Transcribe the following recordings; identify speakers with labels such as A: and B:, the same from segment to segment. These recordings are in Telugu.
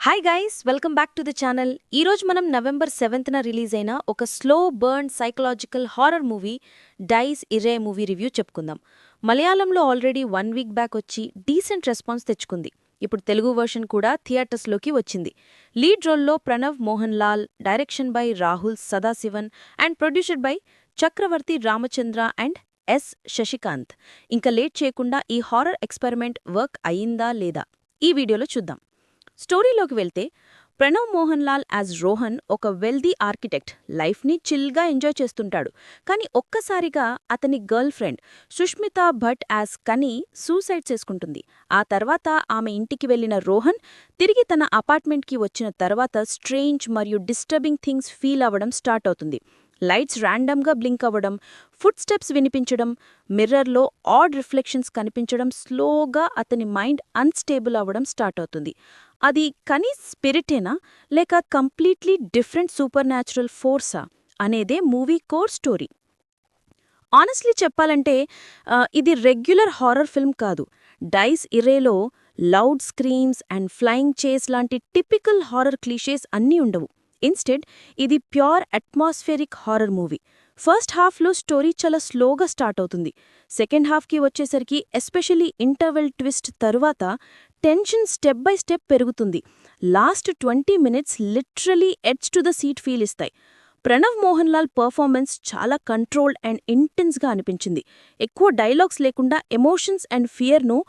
A: Hi guys, welcome back to the channel. ఈరోజు మనం నవంబర్ 7న రిలీజ్ అయిన ఒక slow burn psychological horror movie Dies Irae movie review చెప్పుకుందాం. మలయాళంలో ఆల్రెడీ 1 వీక్ బ్యాక్ వచ్చి డీసెంట్ రెస్పాన్స్ తెచ్చుకుంది. ఇప్పుడు తెలుగు వర్షన్ కూడా థియేటర్స్లోకి వచ్చింది. లీడ్ రోల్లో Pranav Mohanlal, direction by Rahul Sadasivan and produced by Chakravarthy Ramachandra and S Sashikanth. ఇంకా లేట్ చేయకుండా ఈ హారర్ ఎక్స్పెరిమెంట్ వర్క్ అయిందా లేదా ఈ వీడియోలో చూద్దాం. స్టోరీలోకి వెళ్తే, ప్రణవ్ మోహన్ లాల్ యాజ్ రోహన్ ఒక వెల్దీ ఆర్కిటెక్ట్ లైఫ్ని చిల్గా ఎంజాయ్ చేస్తుంటాడు. కానీ ఒక్కసారిగా అతని గర్ల్ ఫ్రెండ్ సుష్మితా భట్ యాజ్ కనీ సూసైడ్ చేసుకుంటుంది. ఆ తర్వాత ఆమె ఇంటికి వెళ్లిన రోహన్ తిరిగి తన అపార్ట్మెంట్కి వచ్చిన తర్వాత స్ట్రేంజ్ మరియు డిస్టర్బింగ్ థింగ్స్ ఫీల్ అవ్వడం స్టార్ట్ అవుతుంది. లైట్స్ ర్యాండమ్గా బ్లింక్ అవ్వడం, ఫుట్ స్టెప్స్ వినిపించడం, మిర్రర్లో ఆడ్ రిఫ్లెక్షన్స్ కనిపించడం, స్లోగా అతని మైండ్ అన్స్టేబుల్ అవ్వడం స్టార్ట్ అవుతుంది. అది కనీ స్పిరిటేనా లేక కంప్లీట్లీ డిఫరెంట్ సూపర్ న్యాచురల్ ఫోర్సా అనేదే మూవీ కోర్ స్టోరీ. ఆనెస్ట్లీ చెప్పాలంటే ఇది రెగ్యులర్ హారర్ ఫిల్మ్ కాదు. డైస్ ఇరేలో loud screams and flying chase లాంటి టిపికల్ హారర్ క్లీషేస్ అన్నీ ఉండవు. ఇన్స్టెడ్ ఇది pure atmospheric horror movie. First హాఫ్లో స్టోరీ చాలా స్లోగా స్టార్ట్ అవుతుంది. సెకండ్ హాఫ్కి వచ్చేసరికి, ఎస్పెషలీ ఇంటర్వెల్ ట్విస్ట్ తరువాత, టెన్షన్ స్టెప్ బై స్టెప్ పెరుగుతుంది. Last 20 minutes literally edge to the seat feel ఇస్తాయి. ప్రణవ్ మోహన్ లాల్ పర్ఫార్మెన్స్ చాలా కంట్రోల్డ్ అండ్ ఇంటెన్స్గా అనిపించింది. ఎక్కువ డైలాగ్స్ లేకుండా ఎమోషన్స్ అండ్ ఫియర్ను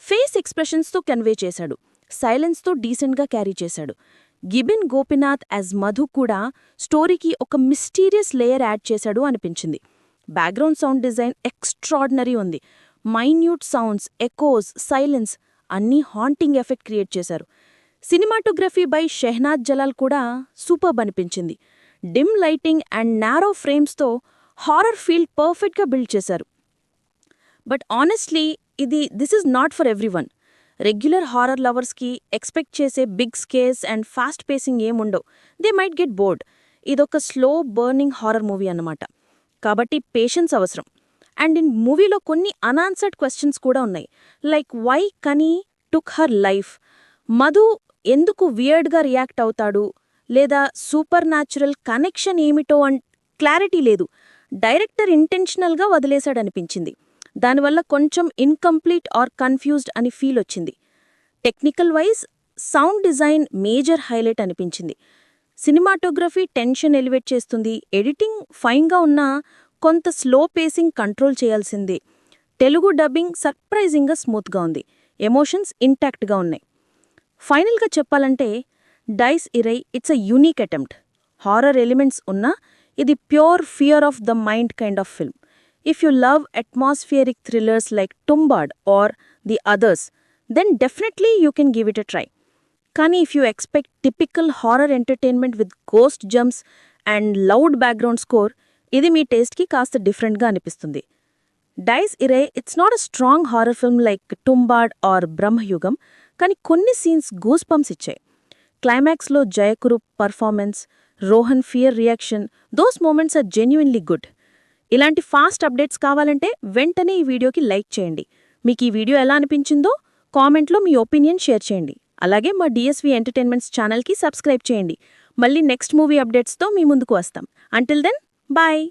A: ఫేస్ ఎక్స్ప్రెషన్స్తో కన్వే చేశాడు. సైలెన్స్తో డీసెంట్గా క్యారీ చేశాడు. గిబిన్ గోపినాథ్ యాజ్ మధు కూడా స్టోరీకి ఒక మిస్టీరియస్ లేయర్ యాడ్ చేశాడు అనిపించింది. బ్యాక్గ్రౌండ్ సౌండ్ డిజైన్ ఎక్స్ట్రాడినరీ ఉంది. మైన్యూట్ సౌండ్స్, ఎకోస్, సైలెన్స్ అన్నీ హాంటింగ్ ఎఫెక్ట్ క్రియేట్ చేశారు. సినిమాటోగ్రఫీ బై షెహనాజ్ జలాల్ కూడా సూపర్బ్ అనిపించింది. డిమ్ లైటింగ్ అండ్ నారో ఫ్రేమ్స్తో హారర్ ఫీల్ పర్ఫెక్ట్గా బిల్డ్ చేశారు. But honestly this is not for everyone. Regular horror లవర్స్కి ఎక్స్పెక్ట్ చేసే big scares and fast pacing ఏముండవు. They might get bored. ఇదొక స్లో బర్నింగ్ హారర్ మూవీ అన్నమాట. కాబట్టి పేషెన్స్ అవసరం. అండ్ ఇన్ మూవీలో కొన్ని అనాన్సర్డ్ క్వశ్చన్స్ కూడా ఉన్నాయి. లైక్ వై కనీ టుక్ హర్ లైఫ్, మధు ఎందుకు వియర్డ్గా రియాక్ట్ అవుతాడు, లేదా సూపర్ న్యాచురల్ కనెక్షన్ ఏమిటో క్లారిటీ లేదు. డైరెక్టర్ ఇంటెన్షనల్గా వదిలేశాడనిపించింది. దానివల్ల కొంచెం ఇన్కంప్లీట్ ఆర్ కన్ఫ్యూజ్డ్ అని ఫీల్ వచ్చింది. Technical wise sound design major highlight అనిపించింది. సినిమాటోగ్రఫీ టెన్షన్ ఎలివేట్ చేస్తుంది. ఎడిటింగ్ ఫైన్గా ఉన్నా కొంత స్లో పేసింగ్ కంట్రోల్ చేయాల్సిందే. తెలుగు డబ్బింగ్ సర్ప్రైజింగ్గా స్మూత్గా ఉంది. ఎమోషన్స్ ఇంటాక్ట్గా ఉన్నాయి. ఫైనల్గా చెప్పాలంటే, Dies Irae it's a unique attempt. Horror elements ఉన్నా ఇది pure fear of the mind kind of film. If you love atmospheric thrillers like Tumbad or the others, then definitely you can give it a try. Kani if you expect typical horror entertainment with ghost jumps and loud background score, idi mee taste ki kaasta different ga anipistundi. Dice Iray, it's not a strong horror film like Tumbad or Brahmayugam, kani konni scenes goosebumps ichchayi. Climax lo Jayakuru performance, Rohan fear reaction, those moments are genuinely good. ఇలాంటి ఫాస్ట్ అప్డేట్స్ కావాలంటే వెంటనే ఈ వీడియోకి లైక్ చేయండి. మీకు ఈ వీడియో ఎలా అనిపించిందో కామెంట్లో మీ ఒపీనియన్ షేర్ చేయండి. అలాగే మా డిఎస్వి ఎంటర్టైన్మెంట్స్ ఛానల్కి సబ్స్క్రైబ్ చేయండి. మళ్ళీ నెక్స్ట్ మూవీ అప్డేట్స్తో మీ ముందుకు వస్తాం. Until then, bye.